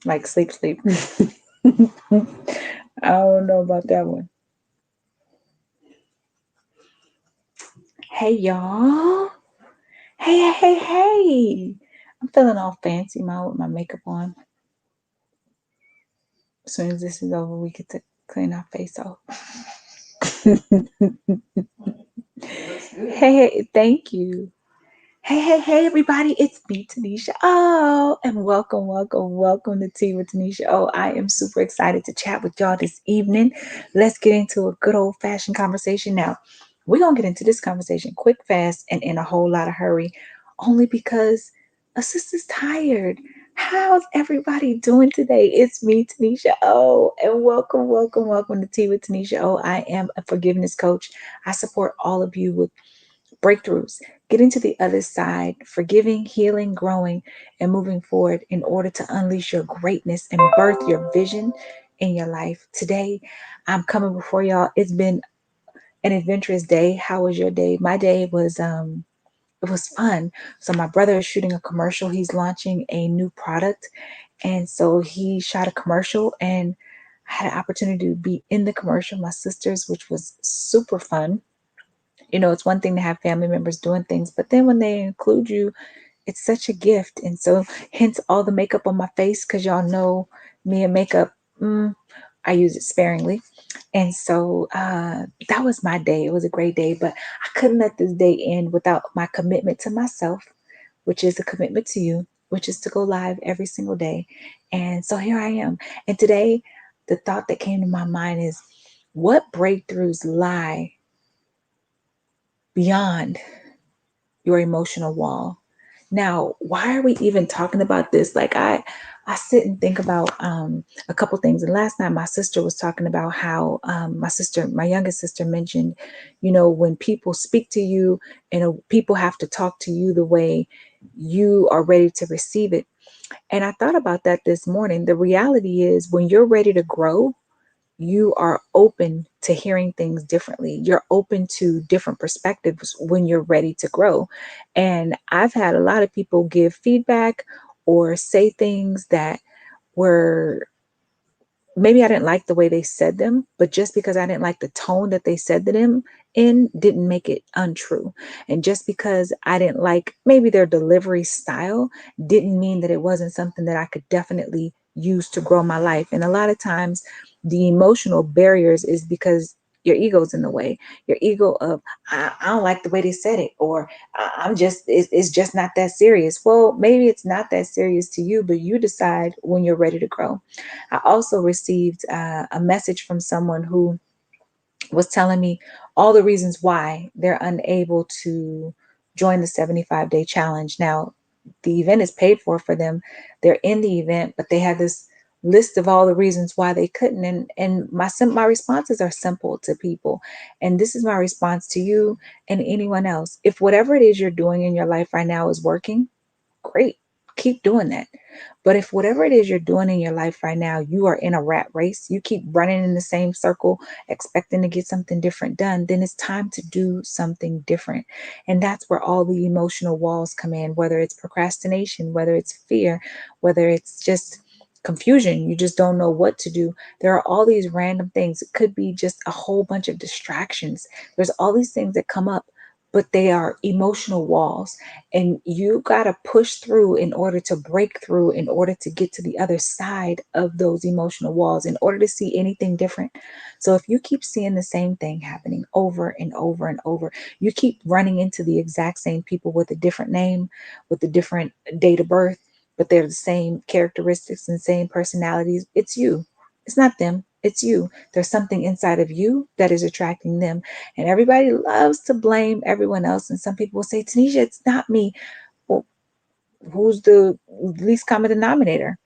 Like sleep, sleep. I don't know about that one. Hey, y'all. Hey, hey, hey, hey. I'm feeling all fancy now with my makeup on. As soon as this is over, we get to clean our face off. Hey, hey, thank you. Hey, hey, hey, everybody, it's me, Tanisha. Oh, and welcome, welcome, welcome to Tea with Tanisha. Oh, I am super excited to chat with y'all this evening. Let's get into a good old fashioned conversation now. We're going to get into this conversation quick, fast, and in a whole lot of hurry, only because a sister's tired. How's everybody doing today? It's me, Tanisha. Oh, and welcome, welcome, welcome to Tea with Tanisha. Oh, I am a forgiveness coach. I support all of you with breakthroughs, getting to the other side, forgiving, healing, growing, and moving forward in order to unleash your greatness and birth your vision in your life. Today, I'm coming before y'all. It's been an adventurous day. How was your day? My day was it was fun. So my brother is shooting a commercial. He's launching a new product, and so he shot a commercial and I had an opportunity to be in the commercial, my sisters, which was super fun. It's one thing to have family members doing things, but then when they include you, it's such a gift. And so, hence all the makeup on my face, because y'all know me and makeup, I use it sparingly. And so, that was my day. It was a great day, but I couldn't let this day end without my commitment to myself, which is a commitment to you, which is to go live every single day. And so, here I am. And today, the thought that came to my mind is, what breakthroughs lie beyond your emotional wall? Now, why are we even talking about this? Like I sit and think about a couple things. And last night my sister was talking about how my youngest sister mentioned, when people speak to you and people have to talk to you the way you are ready to receive it. And I thought about that this morning. The reality is when you're ready to grow, you are open to hearing things differently. You're open to different perspectives when you're ready to grow. And I've had a lot of people give feedback or say things that were, maybe I didn't like the way they said them, but just because I didn't like the tone that they said to them in didn't make it untrue. And just because I didn't like maybe their delivery style didn't mean that it wasn't something that I could definitely use to grow my life. And a lot of times the emotional barriers is because your ego's in the way. Your ego of I don't like the way they said it, or I'm just it's just not that serious. Well, maybe it's not that serious to you, but you decide when you're ready to grow. I also received a message from someone who was telling me all the reasons why they're unable to join the 75-day challenge. Now, the event is paid for them. They're in the event, but they had this list of all the reasons why they couldn't. And my responses are simple to people. And this is my response to you and anyone else. If whatever it is you're doing in your life right now is working, great. Keep doing that. But if whatever it is you're doing in your life right now, you are in a rat race, you keep running in the same circle, expecting to get something different done, then it's time to do something different. And that's where all the emotional walls come in, whether it's procrastination, whether it's fear, whether it's just confusion, you just don't know what to do. There are all these random things. It could be just a whole bunch of distractions. There's all these things that come up, but they are emotional walls, and you got to push through in order to break through, in order to get to the other side of those emotional walls, in order to see anything different. So if you keep seeing the same thing happening over and over and over, you keep running into the exact same people with a different name, with a different date of birth, but they're the same characteristics and same personalities. It's you. It's not them. It's you. There's something inside of you that is attracting them. And everybody loves to blame everyone else. And some people will say, Tanisha, it's not me. Well, who's the least common denominator?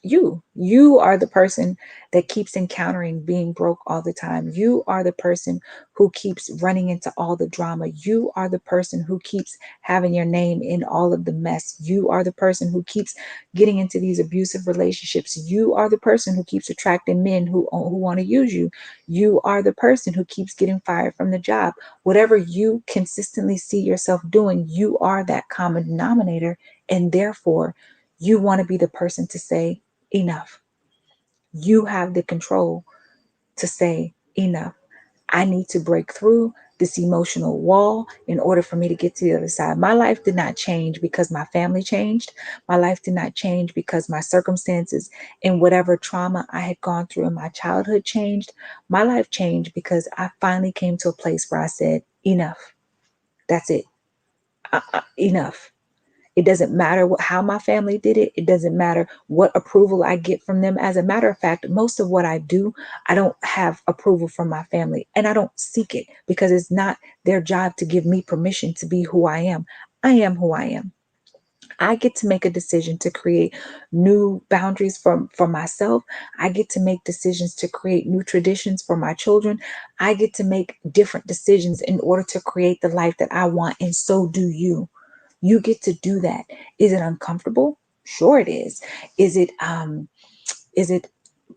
You are the person that keeps encountering being broke all the time. You are the person who keeps running into all the drama. You are the person who keeps having your name in all of the mess. You are the person who keeps getting into these abusive relationships. You are the person who keeps attracting men who want to use you. You are the person who keeps getting fired from the job. Whatever you consistently see yourself doing, you are that common denominator, and therefore You want to be the person to say enough. You have the control to say enough. I need to break through this emotional wall in order for me to get to the other side. My life did not change because my family changed. My life did not change because my circumstances and whatever trauma I had gone through in my childhood changed. My life changed because I finally came to a place where I said, enough. That's it. Enough. It doesn't matter how my family did it. It doesn't matter what approval I get from them. As a matter of fact, most of what I do, I don't have approval from my family, and I don't seek it because it's not their job to give me permission to be who I am. I am who I am. I get to make a decision to create new boundaries for myself. I get to make decisions to create new traditions for my children. I get to make different decisions in order to create the life that I want, and so do you. You get to do that. Is it uncomfortable? Sure it is. Is it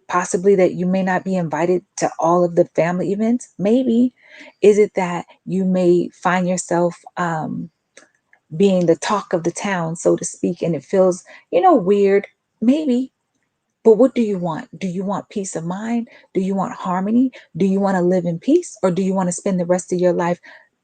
possibly that you may not be invited to all of the family events? Maybe. Is it that you may find yourself being the talk of the town, so to speak, and it feels, weird? Maybe. But what do you want? Do you want peace of mind? Do you want harmony? Do you want to live in peace? Or do you want to spend the rest of your life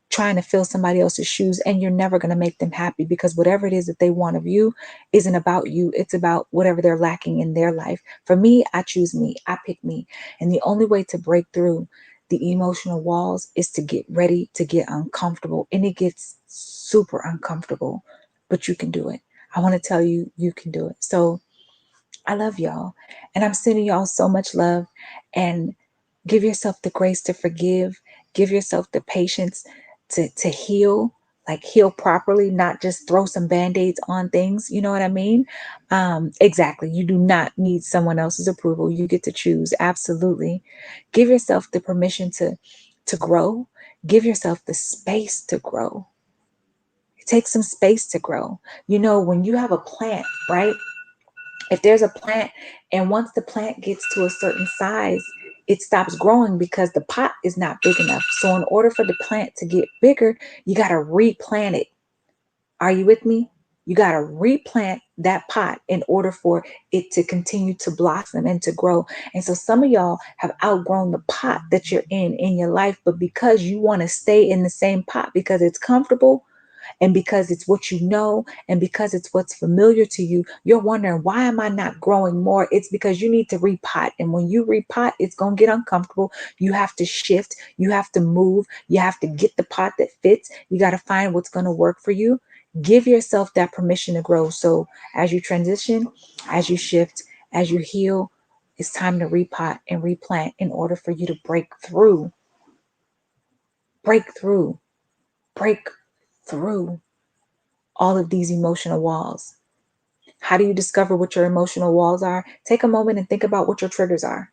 trying to fill somebody else's shoes, and you're never going to make them happy, because whatever it is that they want of you isn't about you. It's about whatever they're lacking in their life. For me, I choose me. I pick me. And the only way to break through the emotional walls is to get ready to get uncomfortable. And it gets super uncomfortable, but you can do it. I want to tell you, you can do it. So I love y'all. And I'm sending y'all so much love. And give yourself the grace to forgive. Give yourself the patience to heal, like heal properly, not just throw some band-aids on things. You know what I mean? Exactly. You do not need someone else's approval. You get to choose. Absolutely. Give yourself the permission to grow. Give yourself the space to grow. It takes some space to grow. When you have a plant, right? If there's a plant, and once the plant gets to a certain size, it stops growing because the pot is not big enough. So in order for the plant to get bigger, you got to replant it. Are you with me? You got to replant that pot in order for it to continue to blossom and to grow. And so some of y'all have outgrown the pot that you're in your life, but because you want to stay in the same pot because it's comfortable, and because it's what you know, and because it's what's familiar to you, you're wondering, why am I not growing more? It's because you need to repot. And when you repot, it's going to get uncomfortable. You have to shift, you have to move, you have to get the pot that fits. You got to find what's going to work for you. Give yourself that permission to grow. So as you transition, as you shift, as you heal, it's time to repot and replant in order for you to break through, break through, break through all of these emotional walls. How do you discover what your emotional walls are? Take a moment and think about what your triggers are.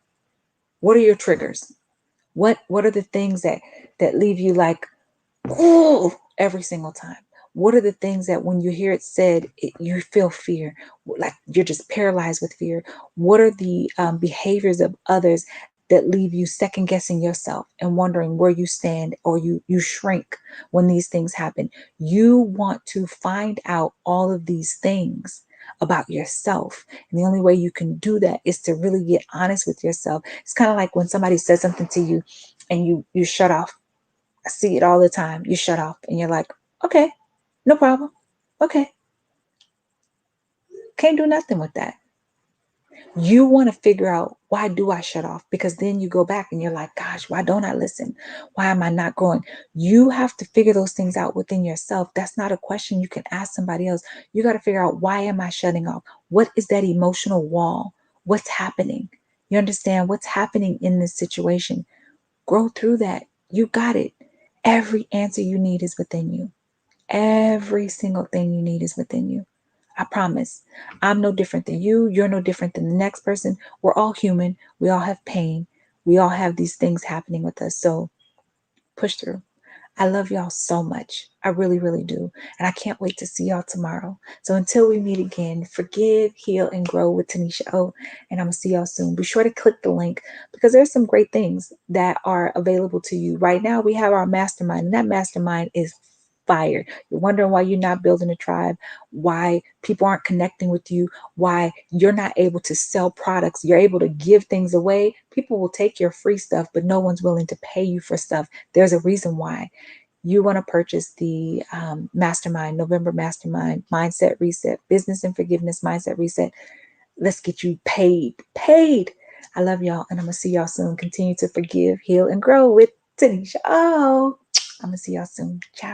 What are your triggers? What are the things that leave you like, oh, every single time? What are the things that when you hear it said, you feel fear, like you're just paralyzed with fear? What are the behaviors of others that leave you second guessing yourself and wondering where you stand, or you shrink when these things happen? You want to find out all of these things about yourself. And the only way you can do that is to really get honest with yourself. It's kind of like when somebody says something to you and you shut off. I see it all the time. You shut off and you're like, okay, no problem. Okay. Can't do nothing with that. You want to figure out, why do I shut off? Because then you go back and you're like, gosh, why don't I listen? Why am I not growing? You have to figure those things out within yourself. That's not a question you can ask somebody else. You got to figure out, why am I shutting off? What is that emotional wall? What's happening? You understand what's happening in this situation? Grow through that. You got it. Every answer you need is within you. Every single thing you need is within you. I promise. I'm no different than you. You're no different than the next person. We're all human. We all have pain. We all have these things happening with us. So push through. I love y'all so much. I really, really do. And I can't wait to see y'all tomorrow. So until we meet again, forgive, heal, and grow with Tanisha O. And I'm going to see y'all soon. Be sure to click the link, because there's some great things that are available to you. Right now, we have our mastermind, and that mastermind is fire. You're wondering why you're not building a tribe, why people aren't connecting with you, why you're not able to sell products, you're able to give things away. People will take your free stuff, but no one's willing to pay you for stuff. There's a reason why. You want to purchase the mastermind, November mastermind, mindset reset, business and forgiveness, mindset reset. Let's get you paid. I love y'all, and I'm gonna see y'all soon. Continue to forgive, heal, and grow with Tanisha. Oh, I'm gonna see y'all soon. Ciao.